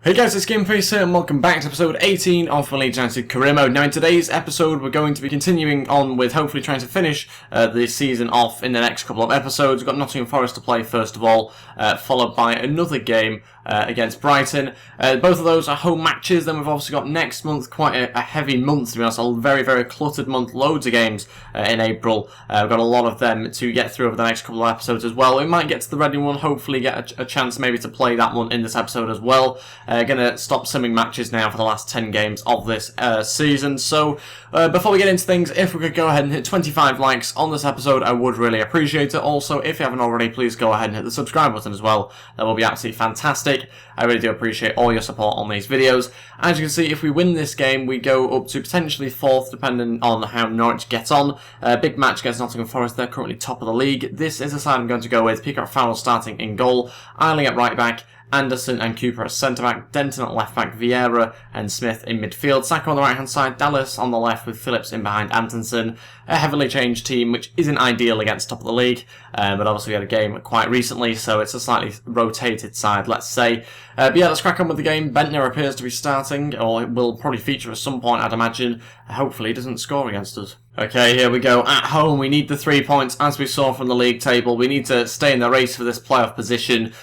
Hey guys, it's Gameface here and welcome back to episode 18 of Leeds United Career Mode. Now in today's episode we're going to be continuing on with hopefully trying to finish the season off in the next couple of episodes. We've got Nottingham Forest to play first of all, followed by another game against Brighton. Both of those are home matches. Then we've also got next month quite a heavy month, to be honest, a very cluttered month, loads of games in April. We've got a lot of them to get through over the next couple of episodes as well. We might get to the Reading one, hopefully get a chance maybe to play that one in this episode as well. Going to stop simming matches now for the last 10 games of this season. So before we get into things, if we could go ahead and hit 25 likes on this episode, I would really appreciate it. Also, if you haven't already, please go ahead and hit the subscribe button as well. That will be absolutely fantastic. I really do appreciate all your support on these videos. As you can see, if we win this game, we go up to potentially 4th, depending on how Norwich gets on. Big match against Nottingham Forest. They're currently top of the league. This is the side I'm going to go with. Peacock Farrell starting in goal, Eiling at right back, Anderson and Cooper at centre-back, Denton at left-back, Vieira and Smith in midfield, Saka on the right-hand side, Dallas on the left with Phillips in behind Antonsen. A heavily changed team, which isn't ideal against top of the league, but obviously we had a game quite recently, so it's a slightly rotated side, let's say. But yeah, let's crack on with the game. Bentner appears to be starting, or will probably feature at some point, I'd imagine. Hopefully he doesn't score against us. Okay, here we go. At home, we need the 3 points, as we saw from the league table. We need to stay in the race for this playoff position,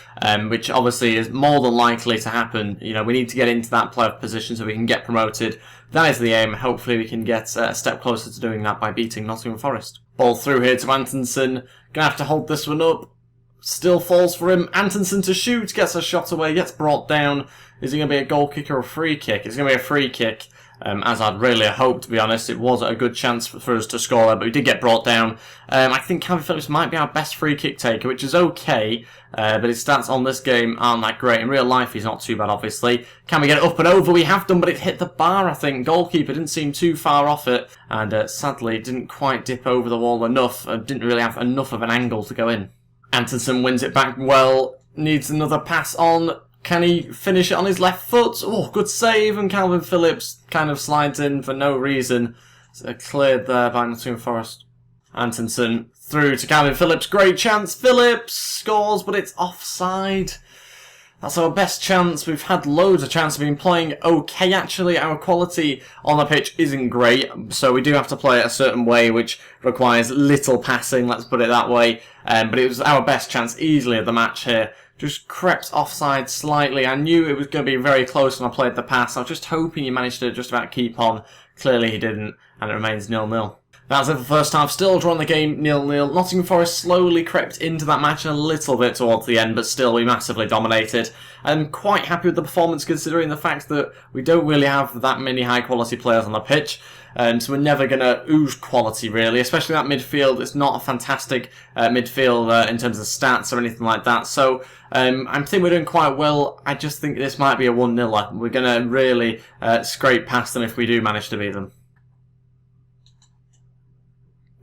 which obviously is more than likely to happen. You know, we need to get into that playoff position so we can get promoted. That is the aim. Hopefully we can get a step closer to doing that by beating Nottingham Forest. Ball through here to Antonsen. Gonna have to hold this one up. Still falls for him. Antonsen to shoot. Gets a shot away. Gets brought down. Is he going to be a goal kick or a free kick? It's going to be a free kick. As I'd really hoped, to be honest. It was a good chance for us to score there, but we did get brought down. I think Calvin Phillips might be our best free kick taker, which is okay, but his stats on this game aren't that great. In real life, he's not too bad, obviously. Can we get it up and over? We have done, but it hit the bar, I think. Goalkeeper didn't seem too far off it, and sadly didn't quite dip over the wall enough. Didn't really have enough of an angle to go in. Antonsen wins it back well. Needs another pass on. Can he finish it on his left foot? Oh, good save, and Calvin Phillips kind of slides in for no reason. So cleared there by Nottingham Forest. Antonsen through to Calvin Phillips. Great chance. Phillips scores, but it's offside. That's our best chance. We've had loads of chances. We've been playing okay, actually. Our quality on the pitch isn't great, so we do have to play it a certain way, which requires little passing, let's put it that way. But it was our best chance easily of the match here. Just crept offside slightly. I knew it was going to be very close when I played the pass. I was just hoping he managed to just about keep on. Clearly he didn't, and it remains 0-0. That's it for the first half. Still drawing the game 0-0. Nottingham Forest slowly crept into that match a little bit towards the end, but still we massively dominated. I'm quite happy with the performance considering the fact that we don't really have that many high quality players on the pitch. So we're never going to ooze quality really, especially that midfield. It's not a fantastic midfield in terms of stats or anything like that. So I think we're doing quite well. I just think this might be a 1-0. We're going to really scrape past them if we do manage to beat them.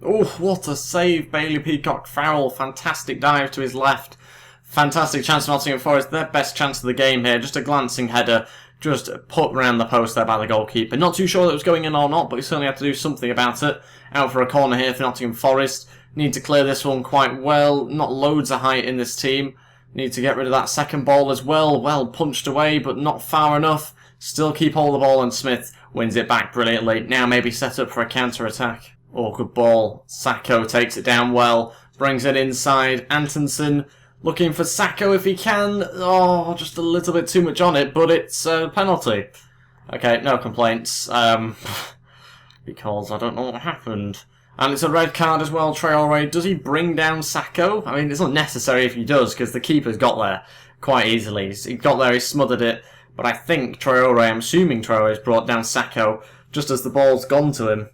Oh, what a save, Bailey Peacock Farrell. Fantastic dive to his left. Fantastic chance for Nottingham Forest. Their best chance of the game here. Just a glancing header. Just put around the post there by the goalkeeper. Not too sure that it was going in or not, but he certainly had to do something about it. Out for a corner here for Nottingham Forest. Need to clear this one quite well. Not loads of height in this team. Need to get rid of that second ball as well. Well punched away, but not far enough. Still keep hold of the ball, and Smith wins it back brilliantly. Now maybe set up for a counter-attack. Oh, good ball. Sacco takes it down well. Brings it inside. Antonsen looking for Sacco if he can. Oh, just a little bit too much on it, but it's a penalty. Okay, no complaints. Because I don't know what happened. And it's a red card as well, Traore. Does he bring down Sacco? I mean, it's not necessary if he does, because the keeper's got there quite easily. He got there, he smothered it. But I think Traore, I'm assuming Traore's brought down Sacco just as the ball's gone to him.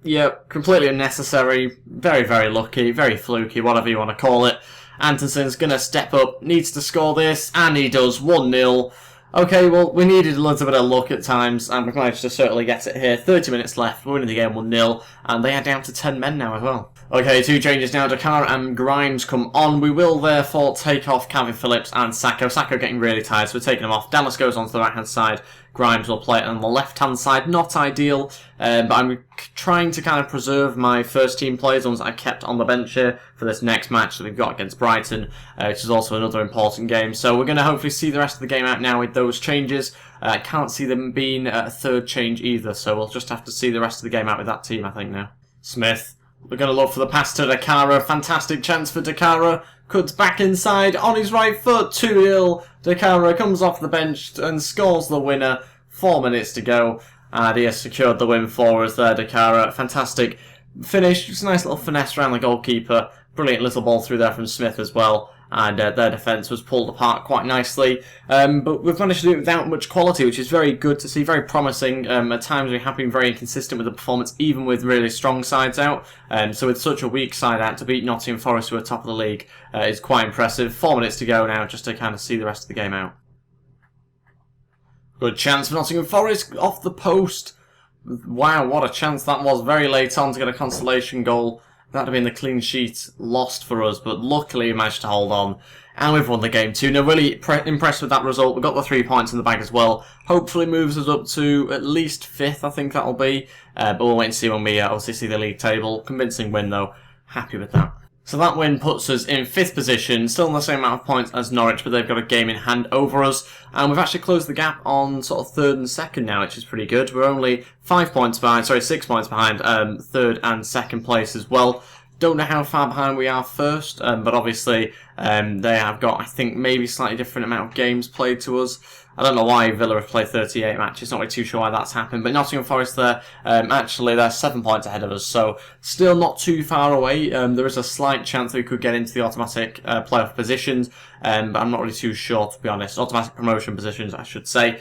Yep, completely unnecessary, very lucky, very fluky, whatever you want to call it. Antonsen's going to step up, needs to score this, and he does, 1-0. Okay, well, we needed a little bit of luck at times, and we've managed to certainly get it here. 30 minutes left, we're winning the game 1-0, and they are down to 10 men now as well. Okay, 2 changes now. Dakar and Grimes come on. We will therefore take off Calvin Phillips and Sacco. Sacco getting really tired, so we're taking him off. Dallas goes onto the right-hand side. Grimes will play on the left-hand side. Not ideal, but I'm trying to kind of preserve my first-team players, the ones that I kept on the bench here for this next match that we've got against Brighton, which is also another important game. So we're going to hopefully see the rest of the game out now with those changes. I can't see them being a third change either, so we'll just have to see the rest of the game out with that team, I think, now. Smith. We're going to look for the pass to Dakara. Fantastic chance for Dakara. Cuts back inside on his right foot. 2-0. Dakara comes off the bench and scores the winner. 4 minutes to go. And he has secured the win for us there, Dakara. Fantastic finish. Just a nice little finesse around the goalkeeper. Brilliant little ball through there from Smith as well. And their defence was pulled apart quite nicely. But we've managed to do it without much quality, which is very good to see, very promising. At times we have been very inconsistent with the performance, even with really strong sides out. So with such a weak side out, to beat Nottingham Forest, who are top of the league, is quite impressive. 4 minutes to go now, just to kind of see the rest of the game out. Good chance for Nottingham Forest, off the post. Wow, what a chance that was. Very late on to get a consolation goal. That would have been the clean sheet lost for us, but luckily we managed to hold on. And we've won the game too. Now, really impressed with that result. We've got the 3 points in the bag as well. Hopefully moves us up to at least 5th, I think that'll be. But we'll wait and see when we obviously see the league table. Convincing win though. Happy with that. So that win puts us in 5th position, still in the same amount of points as Norwich, but they've got a game in hand over us. And we've actually closed the gap on sort of 3rd and 2nd now, which is pretty good. We're only 6 points behind 3rd and 2nd place as well. Don't know how far behind we are first, but obviously they have got, I think, maybe slightly different amount of games played to us. I don't know why Villa have played 38 matches, not really too sure why that's happened. But Nottingham Forest there, actually they're 7 points ahead of us, so still not too far away. There is a slight chance that we could get into the automatic playoff positions, but I'm not really too sure, to be honest. Automatic promotion positions, I should say.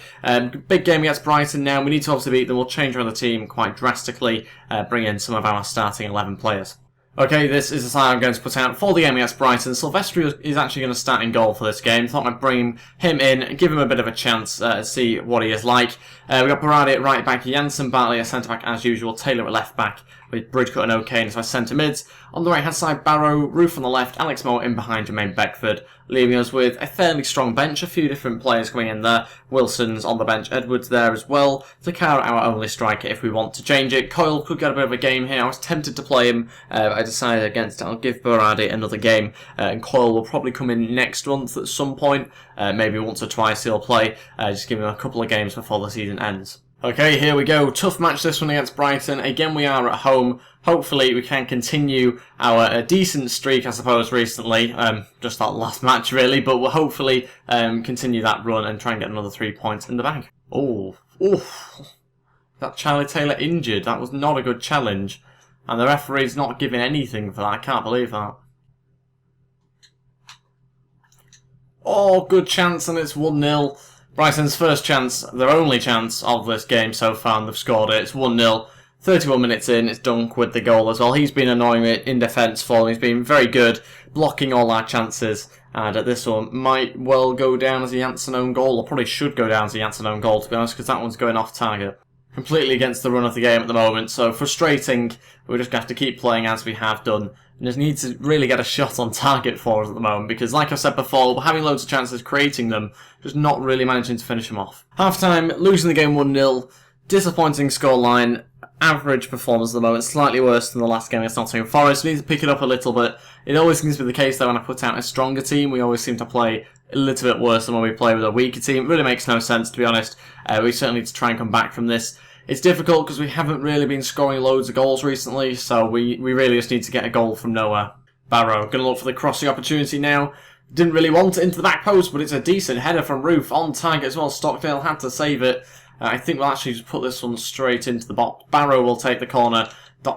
Big game against Brighton now. We need to obviously beat them. We'll change around the team quite drastically, bring in some of our starting 11 players. Okay, this is the side I'm going to put out for the game against Brighton. Silvestri is actually going to start in goal for this game. Thought I'd bring him in, give him a bit of a chance to see what he is like. We've got Berardi at right back, Janssen Bartley at centre back as usual, Taylor at left back, with Bridgecut and O'Kane as our centre mids. On the right hand side, Barrow, Roofe on the left, Alex Moore in behind Jermaine Beckford, leaving us with a fairly strong bench. A few different players coming in there. Wilson's on the bench, Edwards there as well. Dakar, our only striker if we want to change it. Coyle could get a bit of a game here. I was tempted to play him, but I decided against it. I'll give Berardi another game, and Coyle will probably come in next month at some point. Maybe once or twice he'll play. Just give him a couple of games before the season ends. Okay, here we go. Tough match this one against Brighton. Again, we are at home. Hopefully, we can continue our decent streak, I suppose, recently. Just that last match, really. But we'll hopefully continue that run and try and get another 3 points in the bag. Oh, that Charlie Taylor injured. That was not a good challenge. And the referee's not giving anything for that. I can't believe that. Oh, good chance, and it's 1-0. Brighton's first chance, their only chance of this game so far, and they've scored it. It's 1-0. 31 minutes in, it's Dunk with the goal as well. He's been annoying me in defence for them. He's been very good, blocking all our chances. And this one might well go down as a Janssen own goal, or probably should go down as a Janssen own goal, to be honest, because that one's going off target. Completely against the run of the game at the moment, so frustrating. We're just going to have to keep playing as we have done. And just need to really get a shot on target for us at the moment, because like I said before, we're having loads of chances, creating them, just not really managing to finish them off. Half-time, losing the game 1-0, disappointing scoreline, average performance at the moment, slightly worse than the last game against Nottingham Forest. We need to pick it up a little bit. It always seems to be the case though when I put out a stronger team, we always seem to play a little bit worse than when we play with a weaker team. It really makes no sense, to be honest. We certainly need to try and come back from this. It's difficult because we haven't really been scoring loads of goals recently, so we really just need to get a goal from nowhere. Barrow, going to look for the crossing opportunity now. Didn't really want it into the back post, but it's a decent header from Roofe on target as well. Stockdale had to save it. I think we'll actually just put this one straight into the box. Barrow will take the corner.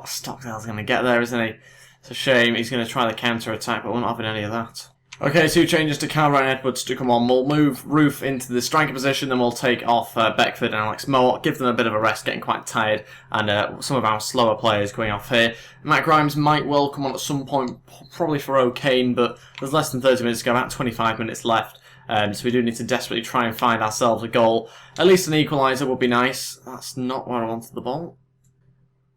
Stockdale's going to get there, isn't he? It's a shame. He's going to try the counter-attack, but we're not having any of that. Okay, 2 changes to Carver and Edwards to come on. We'll move Roofe into the striker position, then we'll take off Beckford and Alex Moore, give them a bit of a rest, getting quite tired, and some of our slower players going off here. Matt Grimes might well come on at some point, probably for O'Kane, but there's less than 30 minutes to go, about 25 minutes left. So we do need to desperately try and find ourselves a goal. At least an equaliser would be nice. That's not where I wanted the ball.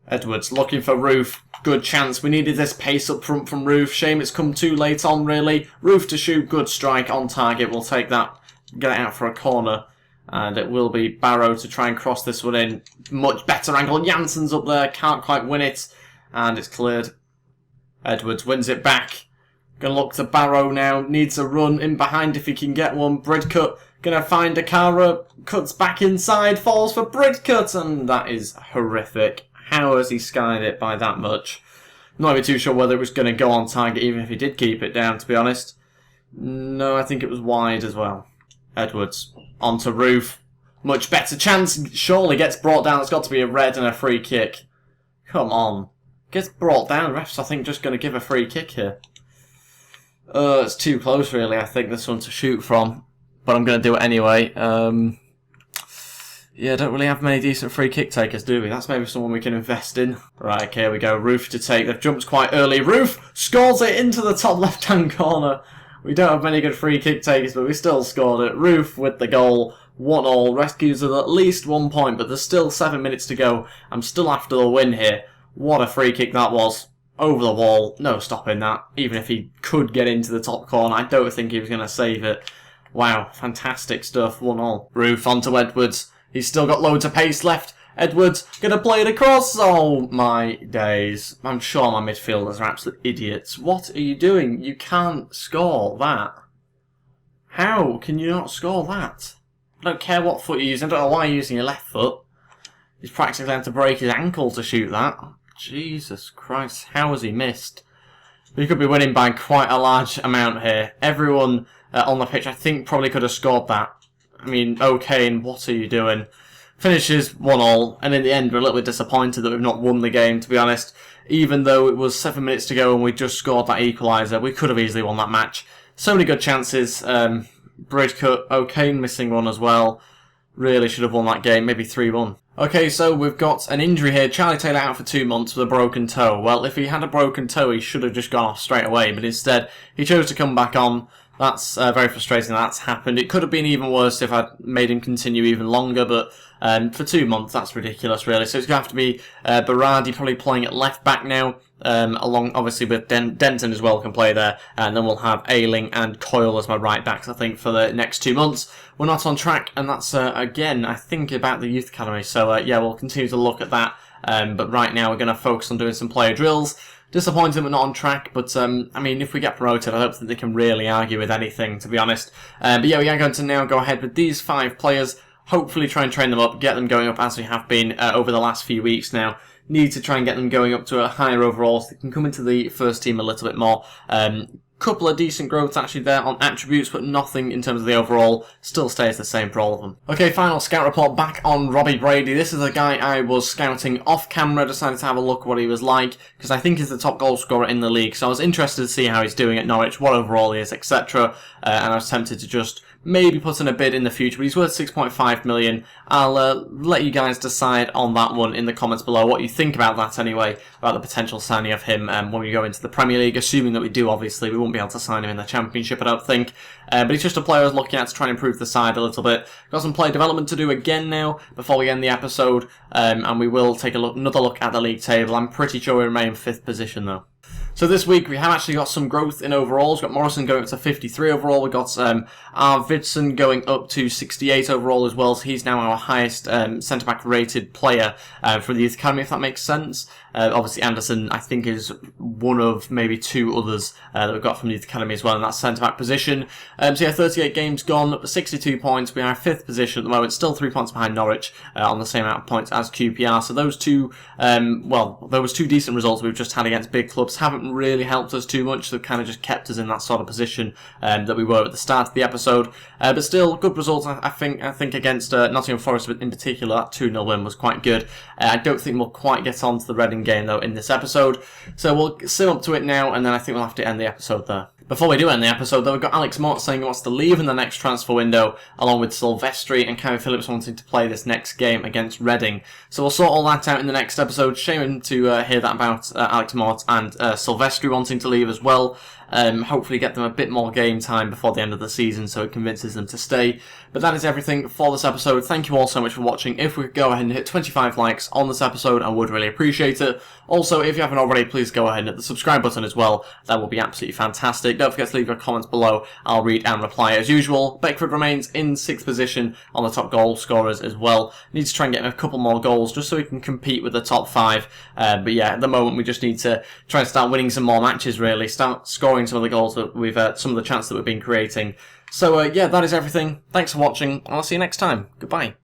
Edwards looking for Roofe. Good chance. We needed this pace up front from Roofe. Shame it's come too late on, really. Roofe to shoot. Good strike on target. We'll take that. Get it out for a corner. And it will be Barrow to try and cross this one in. Much better angle. Jansen's up there. Can't quite win it. And it's cleared. Edwards wins it back. Gonna look to Barrow now. Needs a run in behind if he can get one. Bridcut gonna find Akara. Cuts back inside. Falls for Bridcut. And that is horrific. How has he skied it by that much? Not even too sure whether it was going to go on target even if he did keep it down, to be honest. No, I think it was wide as well. Edwards onto Roofe. Much better chance. Surely gets brought down. It's got to be a red and a free kick. Come on. Gets brought down. The ref's, I think, just going to give a free kick here. It's too close, really, I think, this one to shoot from. But I'm going to do it anyway. Yeah, don't really have many decent free kick takers, do we? That's maybe someone we can invest in. Right, okay, here we go. Roofe to take. They've jumped quite early. Roofe scores it into the top left-hand corner. We don't have many good free kick takers, but we still scored it. Roofe with the goal. 1-1. Rescues with at least 1 point, but there's still 7 minutes to go. I'm still after the win here. What a free kick that was. Over the wall. No stopping that. Even if he could get into the top corner, I don't think he was going to save it. Wow, fantastic stuff. 1-1. Roofe onto Edwards. He's still got loads of pace left. Edwards gonna play it across. Oh my days. I'm sure my midfielders are absolute idiots. What are you doing? You can't score that. How can you not score that? I don't care what foot you're using. I don't know why you're using your left foot. He's practically had to break his ankle to shoot that. Jesus Christ. How has he missed? We could be winning by quite a large amount here. Everyone on the pitch, I think, probably could have scored that. I mean, O'Kane, what are you doing? Finishes 1-1, and in the end we're a little bit disappointed that we've not won the game, to be honest. Even though it was 7 minutes to go and we just scored that equaliser, we could have easily won that match. So many good chances. Bridcut, O'Kane missing one as well. Really should have won that game, maybe 3-1. Okay, so we've got an injury here. Charlie Taylor out for 2 months with a broken toe. Well, if he had a broken toe, he should have just gone off straight away, but instead he chose to come back on. That's very frustrating that that's happened. It could have been even worse if I'd made him continue even longer, but for 2 months, that's ridiculous, really. So it's going to have to be Berardi probably playing at left back now, along obviously with Denton as well can play there, and then we'll have Ayling and Coyle as my right backs, I think, for the next 2 months. We're not on track, and that's, again, I think about the Youth Academy, so yeah, we'll continue to look at that, but right now we're going to focus on doing some player drills. Disappointed we're not on track, but I mean, if we get promoted, I don't think they can really argue with anything, to be honest. But yeah, we are going to now go ahead with these 5 players, hopefully try and train them up, get them going up as we have been over the last few weeks now. Need to try and get them going up to a higher overall so they can come into the first team a little bit more. Couple of decent growths actually there on attributes, but nothing in terms of the overall. Still stays the same for all of them. Okay, final scout report back on Robbie Brady. This is a guy I was scouting off camera, decided to have a look at what he was like, because I think he's the top goal scorer in the league, so I was interested to see how he's doing at Norwich, what overall he is, etc. And I was tempted to just maybe put in a bid in the future, but he's worth 6.5 million. I'll let you guys decide on that one in the comments below, what you think about that anyway, about the potential signing of him when we go into the Premier League, assuming that we do, obviously. We won't be able to sign him in the Championship, I don't think. But he's just a player I was looking at to try and improve the side a little bit. Got some player development to do again now, before we end the episode, and we will take another look at the league table. I'm pretty sure we remain 5th position, though. So this week we have actually got some growth in overalls. We've got Morrison going up to 53 overall. We've got Arvidsson going up to 68 overall as well. So he's now our highest centre-back rated player for the Youth Academy, if that makes sense. Obviously Anderson, I think, is one of maybe 2 others that we've got from the Youth Academy as well in that centre-back position. So yeah, 38 games gone, 62 points. We are 5th position at the moment, still 3 points behind Norwich on the same amount of points as QPR. So those two, well, there was 2 decent results we've just had against big clubs. Haven't really helped us too much. They've kind of just kept us in that sort of position that we were at the start of the episode. But still, good results, I think against Nottingham Forest in particular. That 2-0 win was quite good. I don't think we'll quite get on to the Reading game, though, in this episode. So we'll sim up to it now, and then I think we'll have to end the episode there. Before we do end the episode, though, we've got Alex Mott saying he wants to leave in the next transfer window, along with Silvestri and Kevin Phillips wanting to play this next game against Reading. So we'll sort all that out in the next episode. Shame to hear that about Alex Mott and Silvestri wanting to leave as well. hopefully get them a bit more game time before the end of the season so it convinces them to stay. But that is everything for this episode. Thank you all so much for watching. If we could go ahead and hit 25 likes on this episode, I would really appreciate it. Also, if you haven't already, please go ahead and hit the subscribe button as well. That will be absolutely fantastic. Don't forget to leave your comments below. I'll read and reply as usual. Beckford remains in 6th position on the top goal scorers as well. Need to try and get him a couple more goals just so he can compete with the top 5. But yeah, at the moment we just need to try and start winning some more matches really. Start scoring some of the goals that we've, some of the chances that we've been creating. So yeah, that is everything. Thanks for watching, and I'll see you next time. Goodbye.